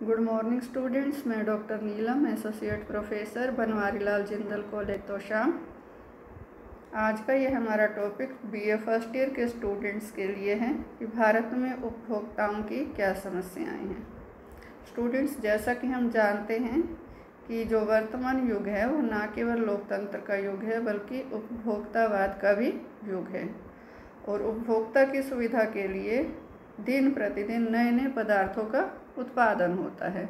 Good morning students. मैं doctor नीलम, associate professor, Banwari Lal Jindal college Tosham. आज का ये हमारा टॉपिक बीए फर्स्ट ईयर के स्टूडेंट्स के लिए है कि भारत में उपभोक्ताओं की क्या समस्याएं हैं। स्टूडेंट्स, जैसा कि हम जानते हैं कि जो वर्तमान युग है वो न केवल लोकतंत्र का युग है बल्कि उपभोक्तावाद का भी युग है और उपभोक्ता की सुविधा के लिए दिन प्रतिदिन नए नए पदार्थों का उत्पादन होता है।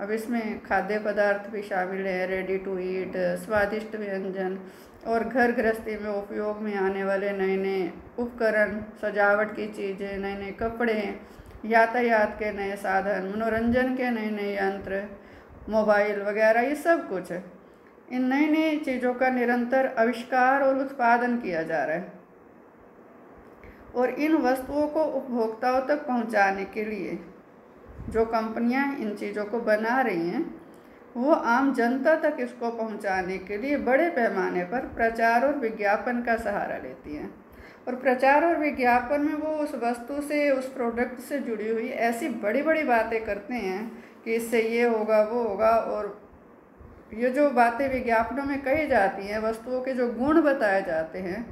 अब इसमें खाद्य पदार्थ भी शामिल है, रेडी टू ईट, स्वादिष्ट व्यंजन और घर गृहस्थी में उपयोग में आने वाले नए नए उपकरण, सजावट की चीज़ें, नए नए कपड़े, यातायात के नए साधन, मनोरंजन के नए नए यंत्र, मोबाइल वगैरह, ये सब कुछ इन नई नई चीज़ों का निरंतर आविष्कार और उत्पादन किया जा रहा है और इन वस्तुओं को उपभोक्ताओं तक पहुंचाने के लिए जो कंपनियां इन चीज़ों को बना रही हैं वो आम जनता तक इसको पहुंचाने के लिए बड़े पैमाने पर प्रचार और विज्ञापन का सहारा लेती हैं। और प्रचार और विज्ञापन में वो उस वस्तु से, उस प्रोडक्ट से जुड़ी हुई ऐसी बड़ी बड़ी बातें करते हैं कि इससे ये होगा, वो होगा, और ये जो बातें विज्ञापनों में कही जाती हैं, वस्तुओं के जो गुण बताए जाते हैं,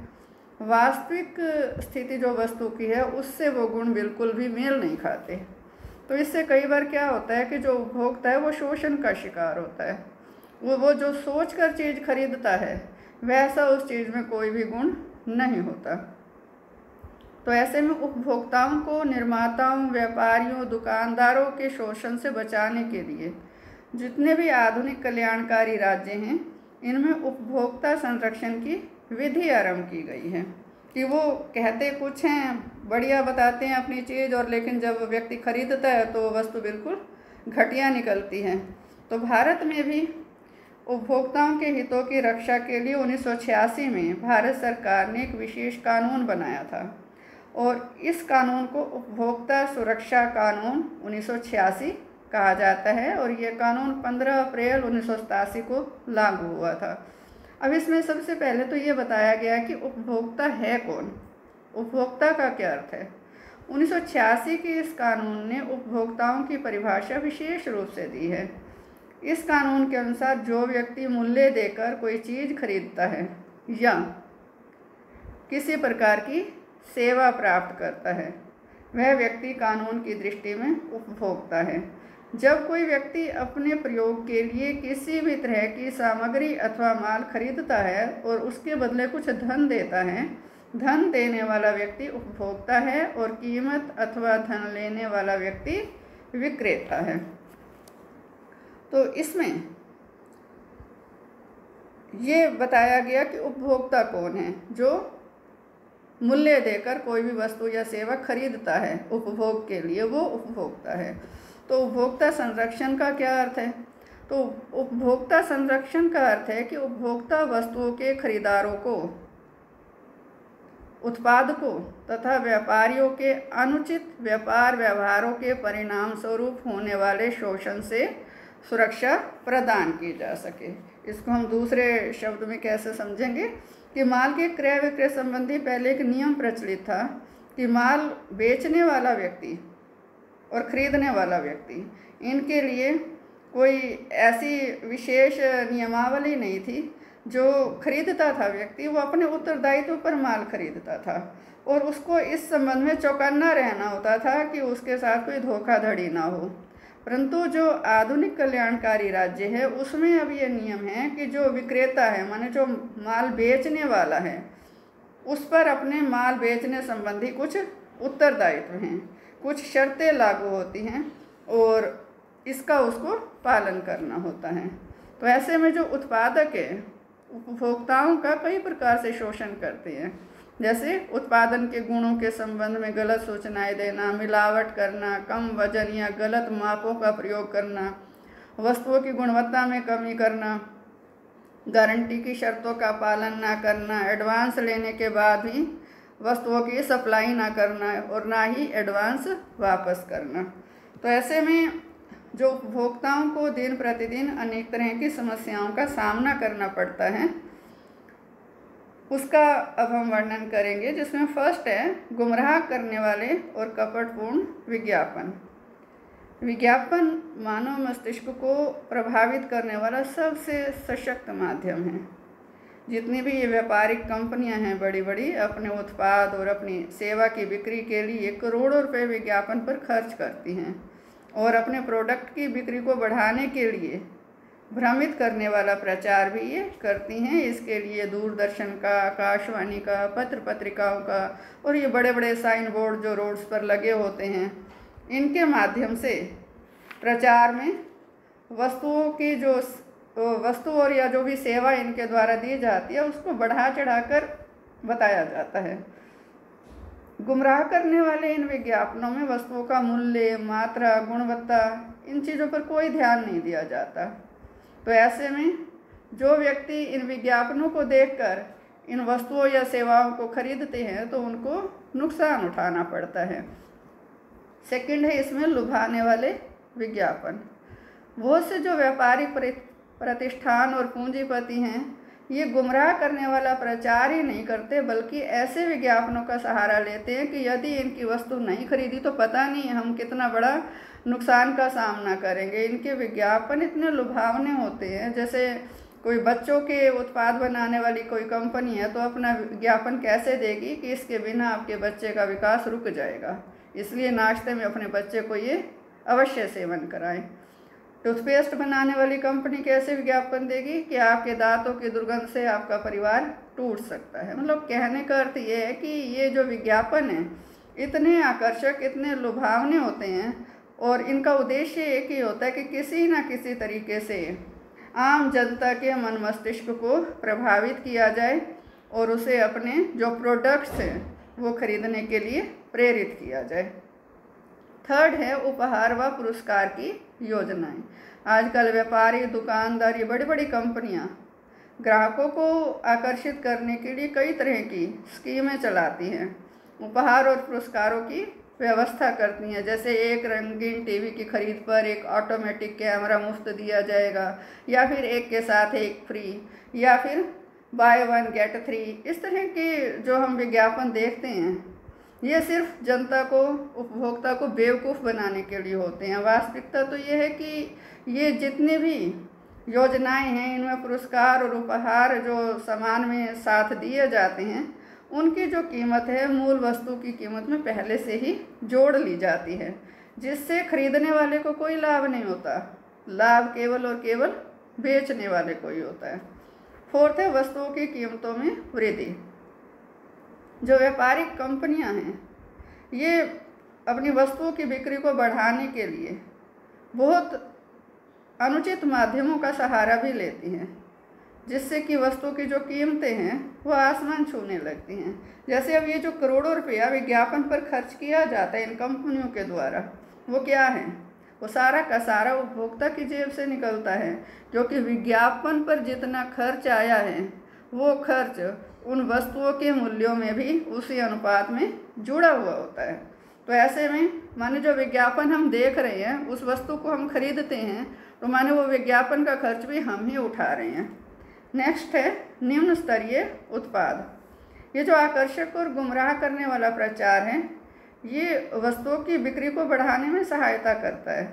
वास्तविक स्थिति जो वस्तु की है उससे वो गुण बिल्कुल भी मेल नहीं खाते। तो इससे कई बार क्या होता है कि जो उपभोक्ता है वो शोषण का शिकार होता है। वो जो सोच कर चीज़ खरीदता है वैसा उस चीज़ में कोई भी गुण नहीं होता। तो ऐसे में उपभोक्ताओं को निर्माताओं, व्यापारियों, दुकानदारों के शोषण से बचाने के लिए जितने भी आधुनिक कल्याणकारी राज्य हैं इनमें उपभोक्ता संरक्षण की विधि आरंभ की गई है कि वो कहते कुछ हैं, बढ़िया बताते हैं अपनी चीज़, और लेकिन जब व्यक्ति खरीदता है तो वस्तु बिल्कुल घटिया निकलती है। तो भारत में भी उपभोक्ताओं के हितों की रक्षा के लिए 1986 में भारत सरकार ने एक विशेष कानून बनाया था और इस कानून को उपभोक्ता सुरक्षा कानून 1986 कहा जाता है और यह कानून 15 अप्रैल 1987 को लागू हुआ था। अब इसमें सबसे पहले तो ये बताया गया कि उपभोक्ता है कौन, उपभोक्ता का क्या अर्थ है। 1986 के इस कानून ने उपभोक्ताओं की परिभाषा विशेष रूप से दी है। इस कानून के अनुसार जो व्यक्ति मूल्य देकर कोई चीज़ खरीदता है या किसी प्रकार की सेवा प्राप्त करता है वह व्यक्ति कानून की दृष्टि में उपभोक्ता है। जब कोई व्यक्ति अपने प्रयोग के लिए किसी भी तरह की सामग्री अथवा माल खरीदता है और उसके बदले कुछ धन देता है, धन देने वाला व्यक्ति उपभोक्ता है और कीमत अथवा धन लेने वाला व्यक्ति विक्रेता है। तो इसमें ये बताया गया कि उपभोक्ता कौन है। जो मूल्य देकर कोई भी वस्तु या सेवा खरीदता है उपभोग के लिए, वो उपभोक्ता है। तो उपभोक्ता संरक्षण का क्या अर्थ है? तो उपभोक्ता संरक्षण का अर्थ है कि उपभोक्ता वस्तुओं के खरीदारों को, उत्पादकों तथा व्यापारियों के अनुचित व्यापार व्यवहारों के परिणाम स्वरूप होने वाले शोषण से सुरक्षा प्रदान की जा सके। इसको हम दूसरे शब्द में कैसे समझेंगे कि माल के क्रय विक्रय संबंधी पहले एक नियम प्रचलित था कि माल बेचने वाला व्यक्ति और खरीदने वाला व्यक्ति, इनके लिए कोई ऐसी विशेष नियमावली नहीं थी। जो खरीदता था व्यक्ति वो अपने उत्तरदायित्व पर माल खरीदता था और उसको इस संबंध में चौकन्ना रहना होता था कि उसके साथ कोई धोखाधड़ी ना हो। परंतु जो आधुनिक कल्याणकारी राज्य है उसमें अब ये नियम है कि जो विक्रेता है, माने जो माल बेचने वाला है, उस पर अपने माल बेचने संबंधी कुछ उत्तरदायित्व हैं, कुछ शर्तें लागू होती हैं और इसका उसको पालन करना होता है। तो ऐसे में जो उत्पादक है उपभोक्ताओं का कई प्रकार से शोषण करते हैं, जैसे उत्पादन के गुणों के संबंध में गलत सूचनाएं देना, मिलावट करना, कम वजन या गलत मापों का प्रयोग करना, वस्तुओं की गुणवत्ता में कमी करना, गारंटी की शर्तों का पालन ना करना, एडवांस लेने के बाद भी वस्तुओं की सप्लाई ना करना और ना ही एडवांस वापस करना। तो ऐसे में जो उपभोक्ताओं को दिन प्रतिदिन अनेक तरह की समस्याओं का सामना करना पड़ता है उसका अब हम वर्णन करेंगे, जिसमें फर्स्ट है गुमराह करने वाले और कपटपूर्ण विज्ञापन। विज्ञापन मानव मस्तिष्क को प्रभावित करने वाला सबसे सशक्त माध्यम है। जितनी भी ये व्यापारिक कंपनियां हैं बड़ी बड़ी, अपने उत्पाद और अपनी सेवा की बिक्री के लिए करोड़ों रुपए विज्ञापन पर खर्च करती हैं और अपने प्रोडक्ट की बिक्री को बढ़ाने के लिए भ्रमित करने वाला प्रचार भी ये करती हैं। इसके लिए दूरदर्शन का, आकाशवाणी का, पत्र पत्रिकाओं का और ये बड़े बड़े साइन बोर्ड जो रोड्स पर लगे होते हैं, इनके माध्यम से प्रचार में वस्तुओं की जो वस्तु और या जो भी सेवा इनके द्वारा दी जाती है उसको बढ़ा चढ़ाकर बताया जाता है। गुमराह करने वाले इन विज्ञापनों में वस्तुओं का मूल्य, मात्रा, गुणवत्ता, इन चीज़ों पर कोई ध्यान नहीं दिया जाता। तो ऐसे में जो व्यक्ति इन विज्ञापनों को देखकर इन वस्तुओं या सेवाओं को खरीदते हैं तो उनको नुकसान उठाना पड़ता है। सेकंड है इसमें लुभाने वाले विज्ञापन। बहुत से जो व्यापारिक प्रतिष्ठान और पूंजीपति हैं ये गुमराह करने वाला प्रचार ही नहीं करते, बल्कि ऐसे विज्ञापनों का सहारा लेते हैं कि यदि इनकी वस्तु नहीं खरीदी तो पता नहीं हम कितना बड़ा नुकसान का सामना करेंगे। इनके विज्ञापन इतने लुभावने होते हैं। जैसे कोई बच्चों के उत्पाद बनाने वाली कोई कंपनी है तो अपना विज्ञापन कैसे देगी कि इसके बिना आपके बच्चे का विकास रुक जाएगा, इसलिए नाश्ते में अपने बच्चे को ये अवश्य सेवन कराएं। टूथपेस्ट बनाने वाली कंपनी कैसे विज्ञापन देगी कि आपके दांतों की दुर्गंध से आपका परिवार टूट सकता है। मतलब कहने का अर्थ ये है कि ये जो विज्ञापन है इतने आकर्षक, इतने लुभावने होते हैं और इनका उद्देश्य एक ही होता है कि किसी न किसी तरीके से आम जनता के मन मस्तिष्क को प्रभावित किया जाए और उसे अपने जो प्रोडक्ट्स हैं वो खरीदने के लिए प्रेरित किया जाए। थर्ड है उपहार व पुरस्कार की योजनाएं। आजकल व्यापारी, दुकानदार, ये बड़ी बड़ी कंपनियां ग्राहकों को आकर्षित करने के लिए कई तरह की स्कीमें चलाती हैं, उपहार और पुरस्कारों की व्यवस्था करती हैं। जैसे एक रंगीन टीवी की खरीद पर एक ऑटोमेटिक कैमरा मुफ्त दिया जाएगा, या फिर एक के साथ एक फ्री, या फिर बाय 1 गेट 3। इस तरह के जो हम विज्ञापन देखते हैं ये सिर्फ जनता को, उपभोक्ता को बेवकूफ़ बनाने के लिए होते हैं। वास्तविकता तो ये है कि ये जितनी भी योजनाएं हैं इनमें पुरस्कार और उपहार जो सामान में साथ दिए जाते हैं उनकी जो कीमत है मूल वस्तु की कीमत में पहले से ही जोड़ ली जाती है, जिससे खरीदने वाले को कोई लाभ नहीं होता। लाभ केवल और केवल बेचने वाले को ही होता है। फोर्थ है वस्तुओं की कीमतों में वृद्धि। जो व्यापारिक कंपनियां हैं ये अपनी वस्तुओं की बिक्री को बढ़ाने के लिए बहुत अनुचित माध्यमों का सहारा भी लेती हैं, जिससे कि वस्तु की जो कीमतें हैं वो आसमान छूने लगती हैं। जैसे अब ये जो करोड़ों रुपया विज्ञापन पर खर्च किया जाता है इन कंपनियों के द्वारा, वो क्या है? वो सारा का सारा उपभोक्ता की जेब से निकलता है, क्योंकि विज्ञापन पर जितना खर्च आया है वो खर्च उन वस्तुओं के मूल्यों में भी उसी अनुपात में जुड़ा हुआ होता है। तो ऐसे में माने जो विज्ञापन हम देख रहे हैं उस वस्तु को हम खरीदते हैं तो माने वो विज्ञापन का खर्च भी हम ही उठा रहे हैं। नेक्स्ट है निम्न स्तरीय उत्पाद। ये जो आकर्षक और गुमराह करने वाला प्रचार है ये वस्तुओं की बिक्री को बढ़ाने में सहायता करता है,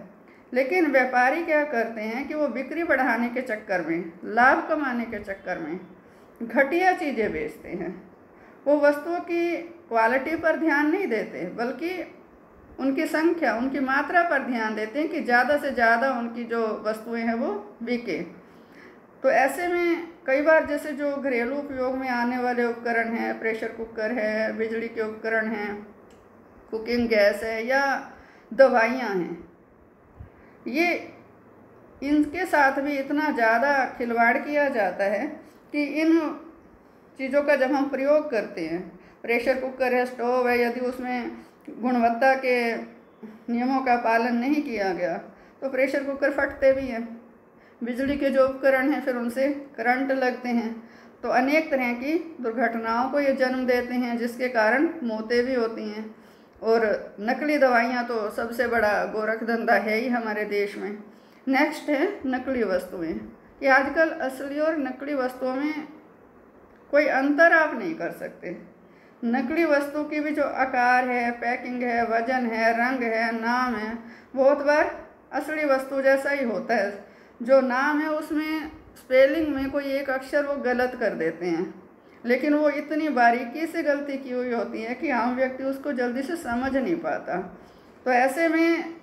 लेकिन व्यापारी क्या करते हैं कि वो बिक्री बढ़ाने के चक्कर में, लाभ कमाने के चक्कर में घटिया चीज़ें बेचते हैं। वो वस्तुओं की क्वालिटी पर ध्यान नहीं देते, बल्कि उनकी संख्या, उनकी मात्रा पर ध्यान देते हैं कि ज़्यादा से ज़्यादा उनकी जो वस्तुएं हैं वो बिके। तो ऐसे में कई बार जैसे जो घरेलू उपयोग में आने वाले उपकरण हैं, प्रेशर कुकर है, बिजली के उपकरण हैं, कुकिंग गैस है या दवाइयाँ हैं, ये इनके साथ भी इतना ज़्यादा खिलवाड़ किया जाता है कि इन चीज़ों का जब हम प्रयोग करते हैं, प्रेशर कुकर है, स्टोव है, यदि उसमें गुणवत्ता के नियमों का पालन नहीं किया गया तो प्रेशर कुकर फटते भी हैं। बिजली के जो उपकरण हैं फिर उनसे करंट लगते हैं, तो अनेक तरह की दुर्घटनाओं को ये जन्म देते हैं, जिसके कारण मौतें भी होती हैं। और नकली दवाइयाँ तो सबसे बड़ा गोरख धंधा है ही हमारे देश में। नेक्स्ट है नकली वस्तुएं, कि आजकल असली और नकली वस्तुओं में कोई अंतर आप नहीं कर सकते। नकली वस्तु की भी जो आकार है, पैकिंग है, वजन है, रंग है, नाम है, बहुत बार असली वस्तु जैसा ही होता है। जो नाम है उसमें स्पेलिंग में कोई एक अक्षर वो गलत कर देते हैं, लेकिन वो इतनी बारीकी से गलती की हुई होती है कि आम व्यक्ति उसको जल्दी से समझ नहीं पाता। तो ऐसे में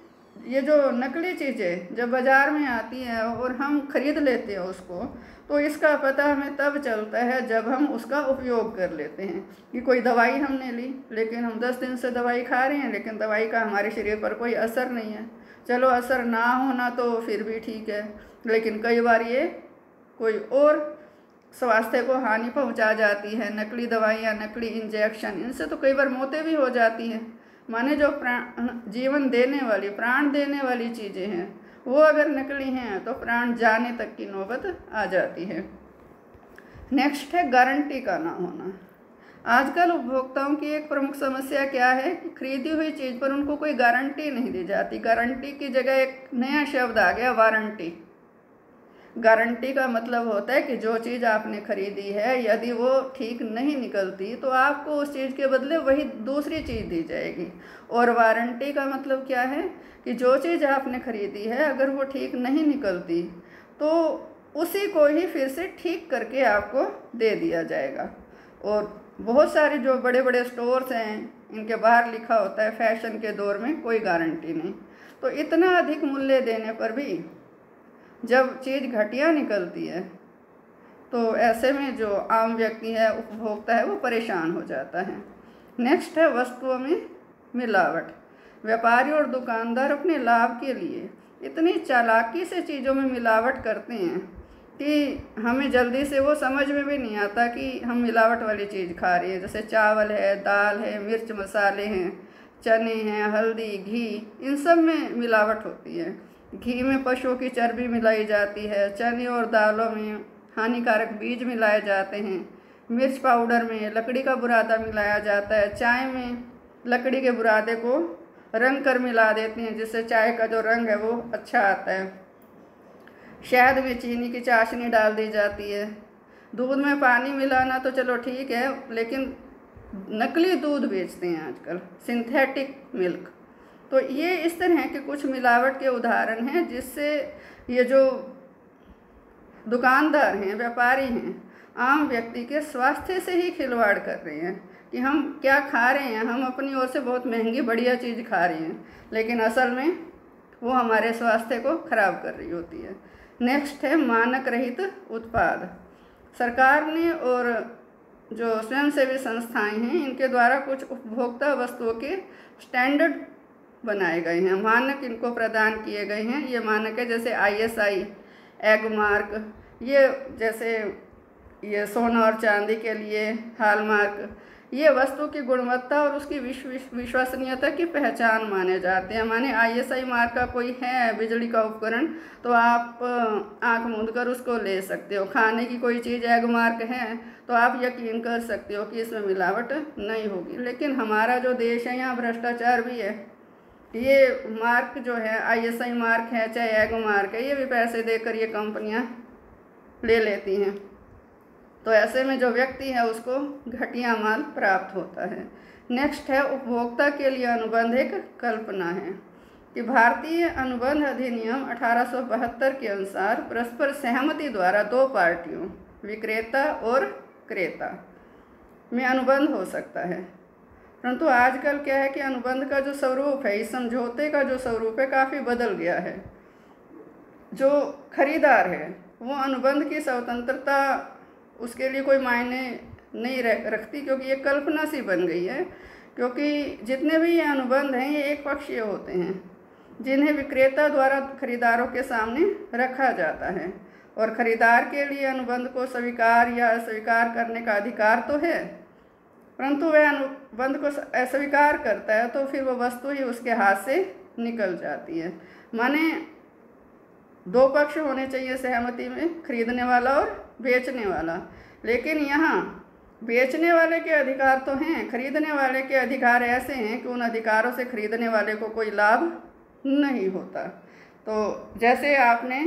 ये जो नकली चीज़ें जब बाज़ार में आती हैं और हम खरीद लेते हैं उसको, तो इसका पता हमें तब चलता है जब हम उसका उपयोग कर लेते हैं। कि कोई दवाई हमने ली, लेकिन हम 10 दिन से दवाई खा रहे हैं, लेकिन दवाई का हमारे शरीर पर कोई असर नहीं है। चलो असर ना होना तो फिर भी ठीक है, लेकिन कई बार ये कोई और स्वास्थ्य को हानि पहुंचा जाती है। नकली दवाइयाँ, नकली इंजेक्शन, इनसे तो कई बार मौतें भी हो जाती हैं। माने जो जीवन देने वाली, प्राण देने वाली चीज़ें हैं, वो अगर नकली हैं तो प्राण जाने तक की नौबत आ जाती है। नेक्स्ट है गारंटी का ना होना। आजकल उपभोक्ताओं की एक प्रमुख समस्या क्या है कि खरीदी हुई चीज़ पर उनको कोई गारंटी नहीं दी जाती। गारंटी की जगह एक नया शब्द आ गया, वारंटी। गारंटी का मतलब होता है कि जो चीज़ आपने खरीदी है, यदि वो ठीक नहीं निकलती तो आपको उस चीज़ के बदले वही दूसरी चीज़ दी जाएगी। और वारंटी का मतलब क्या है कि जो चीज़ आपने खरीदी है, अगर वो ठीक नहीं निकलती तो उसी को ही फिर से ठीक करके आपको दे दिया जाएगा। और बहुत सारे जो बड़े बड़े स्टोर्स हैं, इनके बाहर लिखा होता है फैशन के दौर में कोई गारंटी नहीं। तो इतना अधिक मूल्य देने पर भी जब चीज़ घटिया निकलती है तो ऐसे में जो आम व्यक्ति है, उपभोक्ता है, वो परेशान हो जाता है। नेक्स्ट है वस्तुओं में मिलावट। व्यापारी और दुकानदार अपने लाभ के लिए इतनी चालाकी से चीज़ों में मिलावट करते हैं कि हमें जल्दी से वो समझ में भी नहीं आता कि हम मिलावट वाली चीज़ खा रहे हैं। जैसे चावल है, दाल है, मिर्च मसाले हैं, चने हैं, हल्दी, घी, इन सब में मिलावट होती है। घी में पशुओं की चर्बी मिलाई जाती है, चने और दालों में हानिकारक बीज मिलाए जाते हैं, मिर्च पाउडर में लकड़ी का बुरादा मिलाया जाता है, चाय में लकड़ी के बुरादे को रंग कर मिला देते हैं जिससे चाय का जो रंग है वो अच्छा आता है। शहद में चीनी की चाशनी डाल दी जाती है। दूध में पानी मिलाना तो चलो ठीक है, लेकिन नकली दूध बेचते हैं आजकल, सिंथेटिक मिल्क। तो ये इस तरह के कुछ मिलावट के उदाहरण हैं जिससे ये जो दुकानदार हैं, व्यापारी हैं, आम व्यक्ति के स्वास्थ्य से ही खिलवाड़ कर रहे हैं कि हम क्या खा रहे हैं। हम अपनी ओर से बहुत महंगी बढ़िया चीज़ खा रहे हैं, लेकिन असल में वो हमारे स्वास्थ्य को खराब कर रही होती है। नेक्स्ट है मानक रहित उत्पाद। सरकार ने और जो स्वयंसेवी संस्थाएं हैं, इनके द्वारा कुछ उपभोक्ता वस्तुओं के स्टैंडर्ड बनाए गए हैं, मानक इनको प्रदान किए गए हैं। ये मानक है जैसे ISI, एग मार्क, ये जैसे ये सोना और चांदी के लिए हॉलमार्क, ये वस्तु की गुणवत्ता और उसकी विश्वसनीयता की पहचान माने जाते हैं। माने ISI मार्क का कोई है बिजली का उपकरण तो आप आंख मूंद कर उसको ले सकते हो। खाने की कोई चीज़ एग मार्क है तो आप यकीन कर सकते हो कि इसमें मिलावट नहीं होगी। लेकिन हमारा जो देश है, यहाँ भ्रष्टाचार भी है। ये मार्क जो है, ISI मार्क है चाहे एग मार्क है, ये भी पैसे देकर ये कंपनियां ले लेती हैं। तो ऐसे में जो व्यक्ति है उसको घटिया माल प्राप्त होता है। नेक्स्ट है उपभोक्ता के लिए अनुबंध एक कल्पना है कि भारतीय अनुबंध अधिनियम 1872 के अनुसार परस्पर सहमति द्वारा दो पार्टियों, विक्रेता और क्रेता, में अनुबंध हो सकता है। परंतु आजकल क्या है कि अनुबंध का जो स्वरूप है, इस समझौते का जो स्वरूप है, काफ़ी बदल गया है। जो खरीदार है वो अनुबंध की स्वतंत्रता उसके लिए कोई मायने नहीं रखती, क्योंकि ये कल्पना सी बन गई है। क्योंकि जितने भी ये अनुबंध हैं ये एक पक्षीय होते हैं, जिन्हें विक्रेता द्वारा खरीदारों के सामने रखा जाता है। और खरीदार के लिए अनुबंध को स्वीकार या अस्वीकार करने का अधिकार तो है, परंतु वह अनुबंध को अस्वीकार करता है तो फिर वो वस्तु ही उसके हाथ से निकल जाती है। माने दो पक्ष होने चाहिए सहमति में, खरीदने वाला और बेचने वाला। लेकिन यहाँ बेचने वाले के अधिकार तो हैं, खरीदने वाले के अधिकार ऐसे हैं कि उन अधिकारों से खरीदने वाले को कोई लाभ नहीं होता। तो जैसे आपने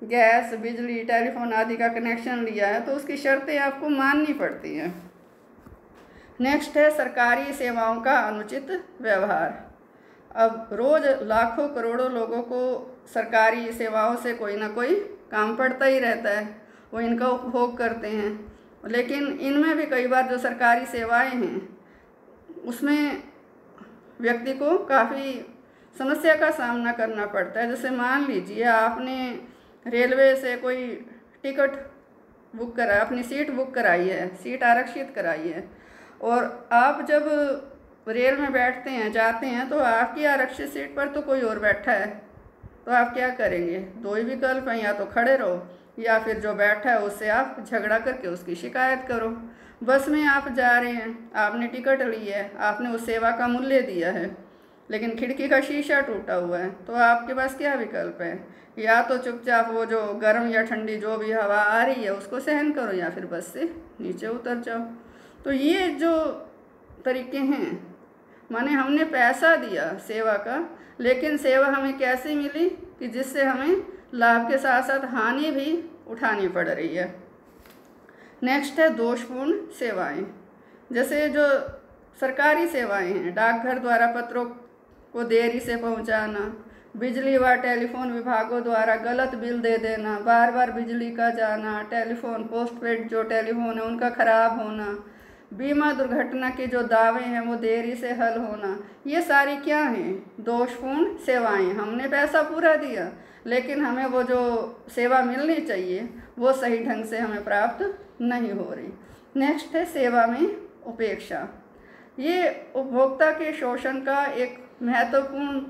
गैस, बिजली, टेलीफोन आदि का कनेक्शन लिया है तो उसकी शर्तें आपको माननी पड़ती हैं। नेक्स्ट है सरकारी सेवाओं का अनुचित व्यवहार। अब रोज़ लाखों करोड़ों लोगों को सरकारी सेवाओं से कोई ना कोई काम पड़ता ही रहता है, वो इनका उपभोग करते हैं। लेकिन इनमें भी कई बार जो सरकारी सेवाएं हैं उसमें व्यक्ति को काफ़ी समस्या का सामना करना पड़ता है। जैसे मान लीजिए आपने रेलवे से कोई टिकट बुक करा, अपनी सीट बुक कराई है, सीट आरक्षित कराई है, और आप जब रेल में बैठते हैं, जाते हैं, तो आपकी आरक्षित सीट पर तो कोई और बैठा है, तो आप क्या करेंगे? दो ही विकल्प हैं, या तो खड़े रहो या फिर जो बैठा है उससे आप झगड़ा करके उसकी शिकायत करो। बस में आप जा रहे हैं, आपने टिकट ली है, आपने उस सेवा का मूल्य दिया है, लेकिन खिड़की का शीशा टूटा हुआ है, तो आपके पास क्या विकल्प है? या तो चुपचाप वो जो गर्म या ठंडी जो भी हवा आ रही है उसको सहन करो, या फिर बस से नीचे उतर जाओ। तो ये जो तरीके हैं, माने हमने पैसा दिया सेवा का, लेकिन सेवा हमें कैसे मिली कि जिससे हमें लाभ के साथ साथ हानि भी उठानी पड़ रही है। नेक्स्ट है दोषपूर्ण सेवाएं। जैसे जो सरकारी सेवाएं हैं, डाकघर द्वारा पत्रों को देरी से पहुंचाना, बिजली व टेलीफोन विभागों द्वारा गलत बिल दे देना, बार बार बिजली का जाना, टेलीफोन पोस्टपेड जो टेलीफोन है उनका ख़राब होना, बीमा दुर्घटना के जो दावे हैं वो देरी से हल होना, ये सारी क्या हैं? दोषपूर्ण सेवाएं। हमने पैसा पूरा दिया, लेकिन हमें वो जो सेवा मिलनी चाहिए वो सही ढंग से हमें प्राप्त नहीं हो रही। नेक्स्ट है सेवा में उपेक्षा। ये उपभोक्ता के शोषण का एक महत्वपूर्ण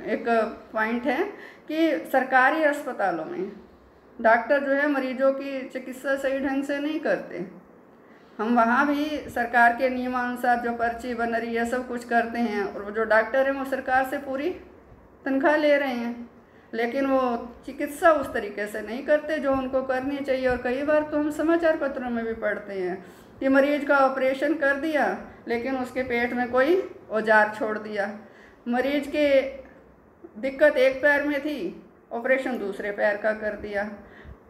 एक पॉइंट है कि सरकारी अस्पतालों में डॉक्टर जो है मरीजों की चिकित्सा सही ढंग से नहीं करते। हम वहाँ भी सरकार के नियमानुसार जो पर्ची बन रही है सब कुछ करते हैं, और वो जो डॉक्टर हैं वो सरकार से पूरी तनख्वाह ले रहे हैं, लेकिन वो चिकित्सा उस तरीके से नहीं करते जो उनको करनी चाहिए। और कई बार तो हम समाचार पत्रों में भी पढ़ते हैं कि मरीज का ऑपरेशन कर दिया, लेकिन उसके पेट में कोई औजार छोड़ दिया। मरीज के दिक्कत एक पैर में थी, ऑपरेशन दूसरे पैर का कर दिया।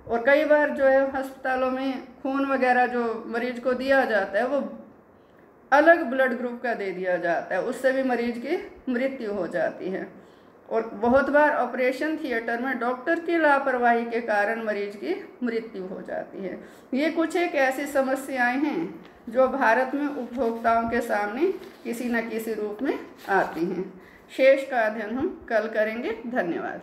और कई बार जो है अस्पतालों में खून वगैरह जो मरीज को दिया जाता है वो अलग ब्लड ग्रुप का दे दिया जाता है, उससे भी मरीज की मृत्यु हो जाती है। और बहुत बार ऑपरेशन थिएटर में डॉक्टर की लापरवाही के कारण मरीज की मृत्यु हो जाती है। ये कुछ एक ऐसी समस्याएं हैं जो भारत में उपभोक्ताओं के सामने किसी न किसी रूप में आती हैं। शेष का अध्ययन हम कल करेंगे। धन्यवाद।